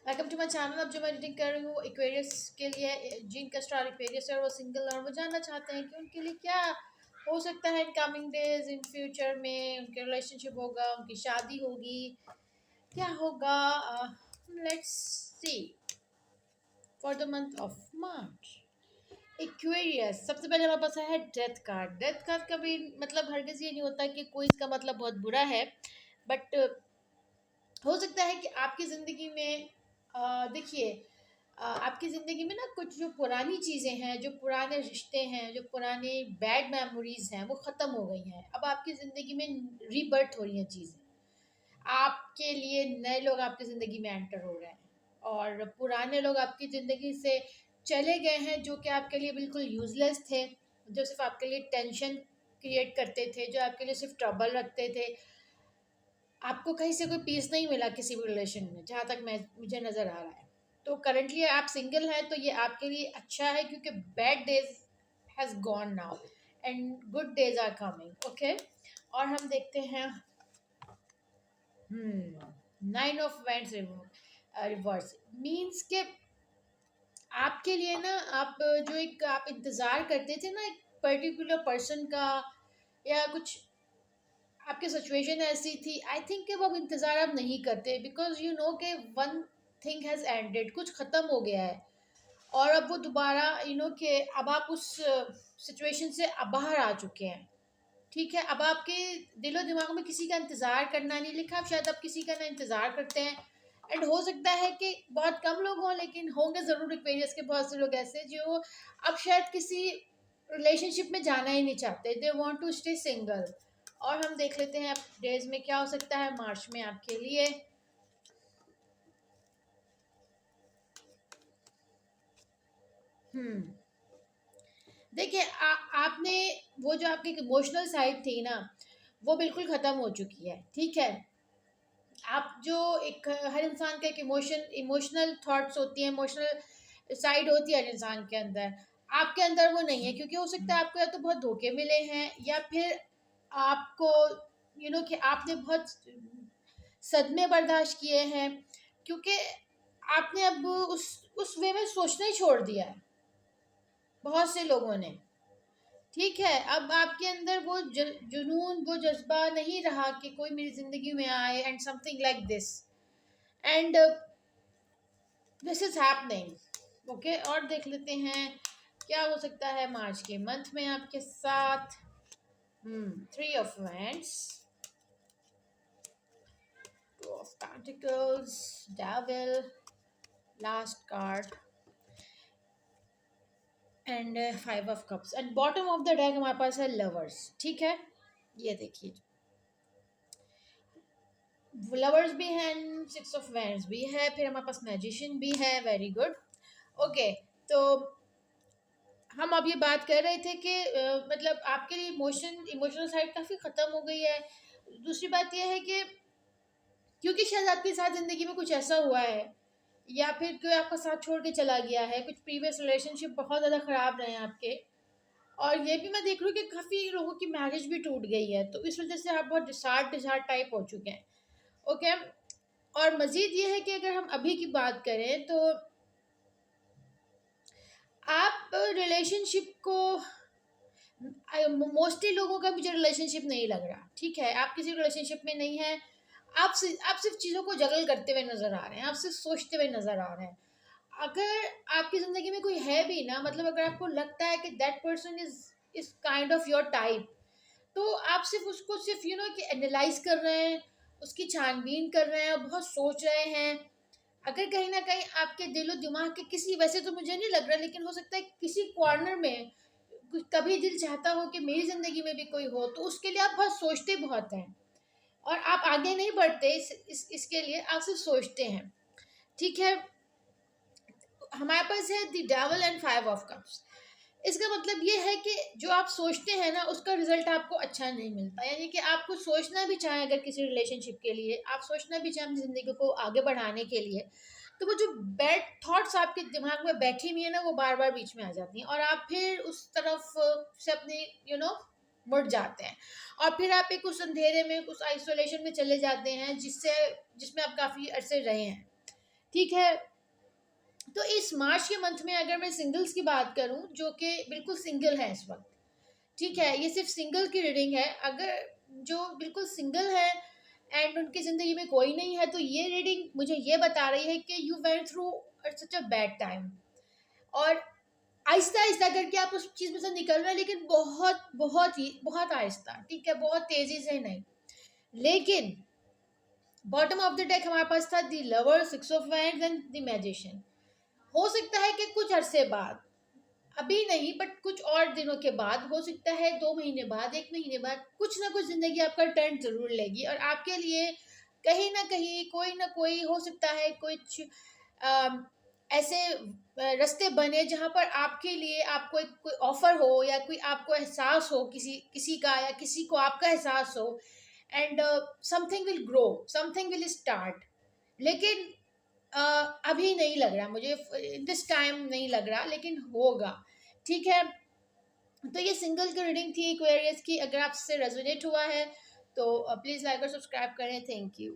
Welcome to my channel. अब जो मैं एडिटिंग कर रही हूँ एक्वेरियस के लिए, जिनका स्टार एक्वेरियस है, वो सिंगल और वो जानना चाहते हैं कि उनके लिए क्या हो सकता है in coming days, in future में उनके रिलेशनशिप होगा, उनकी शादी होगी, क्या होगा। Let's see for the month of March. Aquarius, सबसे पहले हमारे पास है डेथ कार्ड। डेथ कार्ड का भी मतलब हरगिज ये नहीं होता कि कोई इसका मतलब बहुत बुरा है, बट हो सकता है कि आपकी ज़िंदगी में देखिए, आपकी ज़िंदगी में ना कुछ जो पुरानी चीज़ें हैं, जो पुराने रिश्ते हैं, जो पुरानी बैड मेमोरीज हैं, वो ख़त्म हो गई हैं। अब आपकी ज़िंदगी में रीबर्थ हो रही हैं चीज़ें। आपके लिए नए लोग आपकी ज़िंदगी में एंटर हो रहे हैं, और पुराने लोग आपकी ज़िंदगी से चले गए हैं जो कि आपके लिए बिल्कुल यूज़लेस थे, जो सिर्फ आपके लिए टेंशन क्रिएट करते थे, जो आपके लिए सिर्फ ट्रबल रखते थे। आपको कहीं से कोई पीस नहीं मिला किसी भी रिलेशन में, जहाँ तक मैं मुझे नज़र आ रहा है। तो करंटली आप सिंगल हैं तो ये आपके लिए अच्छा है, क्योंकि bad days has gone now and good days are coming. Okay, और हम देखते हैं nine of wands reverse. Means के आपके लिए ना, आप जो एक आप इंतज़ार करते थे ना एक पर्टिकुलर पर्सन का, या कुछ आपकी सिचुएशन ऐसी थी, आई थिंक कि वो अब इंतज़ार आप नहीं करते, बिकॉज यू नो कि वन थिंग हैज़ एंडेड, कुछ ख़त्म हो गया है। और अब वो दोबारा यू नो कि अब आप उस सिचुएशन से अब बाहर आ चुके हैं। ठीक है, अब आपके दिलो दिमाग में किसी का इंतज़ार करना नहीं लिखा, अब शायद आप किसी का ना इंतज़ार करते हैं। एंड हो सकता है कि बहुत कम लोग हों, लेकिन होंगे ज़रूर एक्वेरियस के बहुत से लोग ऐसे जो अब शायद किसी रिलेशनशिप में जाना ही नहीं चाहते, they want to stay single. और हम देख लेते हैं अब डेज में क्या हो सकता है मार्च में आपके लिए। हम्म देखिए, आपने वो जो आपकी इमोशनल साइड थी ना, वो बिल्कुल ख़त्म हो चुकी है। ठीक है, आप जो एक हर इंसान का एक इमोशनल थॉट्स होती है, इमोशनल साइड होती है हर इंसान के अंदर। आपके अंदर वो नहीं है, क्योंकि हो सकता है आपको या तो बहुत धोखे मिले हैं, या फिर आपको कि आपने बहुत सदमे बर्दाश्त किए हैं, क्योंकि आपने अब उस वे में सोचना ही छोड़ दिया है बहुत से लोगों ने। ठीक है, अब आपके अंदर वो जुनून, वो जज्बा नहीं रहा कि कोई मेरी ज़िंदगी में आए and something like this, and this is happening. Okay, और देख लेते हैं क्या हो सकता है मार्च के मंथ में आपके साथ। Three of wands, two of pentacles, devil, last card, and five of cups, and bottom of the deck हमारे पास है लवर्स। ठीक है, ये देखिए, लवर्स भी हैं, सिक्स ऑफ वैंड्स भी है, फिर हमारे पास मैजिशियन भी है। Very good. ओके, तो हम अब ये बात कर रहे थे कि मतलब आपके लिए इमोशनल साइड काफ़ी ख़त्म हो गई है। दूसरी बात यह है कि क्योंकि शायद आपके साथ ज़िंदगी में कुछ ऐसा हुआ है, या फिर कोई आपका साथ छोड़ के चला गया है, कुछ प्रीवियस रिलेशनशिप बहुत ज़्यादा ख़राब रहे हैं आपके। और ये भी मैं देख रही हूँ कि काफ़ी लोगों की मैरिज भी टूट गई है, तो इस वजह से आप बहुत डिसार्ड डिसार्ड टाइप हो चुके हैं। ओके, और मज़ीद ये है कि अगर हम अभी की बात करें तो आप रिलेशनशिप को, मोस्टली लोगों का मुझे रिलेशनशिप नहीं लग रहा। ठीक है, आप किसी रिलेशनशिप में नहीं है, आप सिर्फ चीज़ों को जगल करते हुए नज़र आ रहे हैं, आप सिर्फ सोचते हुए नज़र आ रहे हैं। अगर आपकी ज़िंदगी में कोई है भी ना, मतलब अगर आपको लगता है कि that person is kind of your type, तो आप सिर्फ उसको सिर्फ कि एनालाइज कर रहे हैं, उसकी छानबीन कर रहे हैं और बहुत सोच रहे हैं। अगर कहीं ना कहीं आपके दिलो दिमाग के किसी, वैसे तो मुझे नहीं लग रहा, लेकिन हो सकता है किसी कॉर्नर में कभी दिल चाहता हो कि मेरी ज़िंदगी में भी कोई हो, तो उसके लिए आप बहुत सोचते बहुत हैं, और आप आगे नहीं बढ़ते इसके लिए आप सिर्फ सोचते हैं। ठीक है, हमारे पास है the devil and five of cups. इसका मतलब ये है कि जो आप सोचते हैं ना, उसका रिजल्ट आपको अच्छा नहीं मिलता। यानी कि आप कुछ सोचना भी चाहें, अगर किसी रिलेशनशिप के लिए आप सोचना भी चाहें अपनी ज़िंदगी को आगे बढ़ाने के लिए, तो वो जो बैड थॉट्स आपके दिमाग में बैठी हुई है ना, वो बार बार बीच में आ जाती हैं, और आप फिर उस तरफ से अपनी मुड़ जाते हैं, और फिर आप एक उस अंधेरे में, उस आइसोलेशन में चले जाते हैं जिसमें आप काफ़ी अरसे रहे हैं। ठीक है। तो इस मार्च के मंथ में अगर मैं सिंगल्स की बात करूं जो कि बिल्कुल सिंगल है इस वक्त, ठीक है, ये सिर्फ सिंगल की रीडिंग है। अगर जो बिल्कुल सिंगल है एंड उनकी ज़िंदगी में कोई नहीं है, तो ये रीडिंग मुझे ये बता रही है कि you went through such a bad time, और आहिस्ता आहिस्ता करके आप उस चीज़ में से निकल रहे हैं, लेकिन बहुत बहुत ही बहुत आहिस्ता, ठीक है, बहुत तेज़ी से नहीं। लेकिन बॉटम ऑफ द डेक हमारे पास था the lover, six of wands and the magician. हो सकता है कि कुछ अरसे बाद, अभी नहीं बट कुछ और दिनों के बाद, हो सकता है 2 महीने बाद, 1 महीने बाद, कुछ ना कुछ जिंदगी आपका टर्न जरूर लेगी, और आपके लिए कहीं ना कहीं कोई ना कोई हो सकता है कुछ ऐसे रास्ते बने जहाँ पर आपके लिए आपको एक कोई ऑफर हो, या कोई आपको एहसास हो किसी किसी का, या किसी को आपका एहसास हो, and something will grow, something will start. लेकिन अभी नहीं लग रहा मुझे, दिस टाइम नहीं लग रहा, लेकिन होगा, ठीक है। तो ये सिंगल की रीडिंग थी एक्वेरियस की। अगर आपसे रेजोनेट हुआ है तो प्लीज़ लाइक और सब्सक्राइब करें। Thank you.